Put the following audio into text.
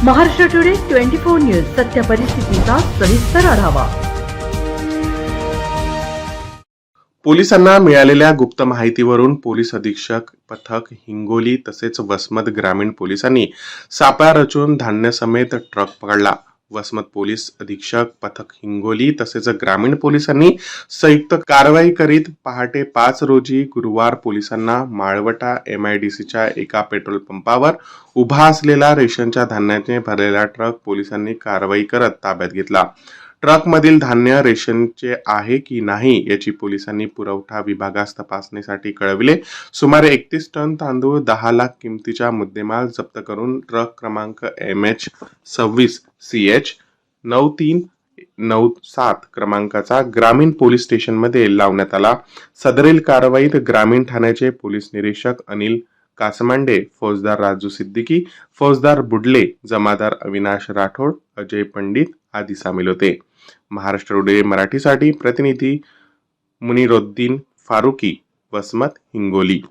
Maharashtra today 24 news सत्य परिस्थितीचा सविस्तर आढावा। पोलिसांना मिळालेल्या गुप्त माहितीवरून पोलीस अधीक्षक पथक हिंगोली तसेच वसमत ग्रामीण पोलिसांनी सापळा रचून धान्यसमेत ट्रक पकडला। वसमत पोलीस अधीक्षक पथक हिंगोली तसेच ग्रामीण पोलिसांनी संयुक्त कारवाई करीत पहाटे 5 रोजी गुरुवार पोलिसांना माळवटा MIDCच्या एका पेट्रोल पंपावर उभा असलेला रेशनच्या धान्याने भरलेला ट्रक पोलिसांनी कारवाई करत ताब्यात घेतला। ट्रकमधील धान्य रेशनचे आहे की नाही याची पोलिसांनी पुरवठा विभागास तपासणीसाठी कळविले। सुमारे 31 टन तांदूळ 10 लाख किमतीचा मुद्देमाल जप्त करून ट्रक क्रमांक MH 26 CH 9397 क्रमांकाचा ग्रामीण पोलीस स्टेशनमध्ये लावण्यात आला। सदरील कारवाईत ग्रामीण ठाण्याचे पोलीस निरीक्षक अनिल कासमांडे, फौजदार राजू सिद्दीकी, फौजदार बुडले, जमादार अविनाश राठोड, अजय पंडित आदी सामील होते। महाराष्ट्र टुडे मराठीसाठी प्रतिनिधी मुनीरुद्दीन फारुकी, वसमत, हिंगोली।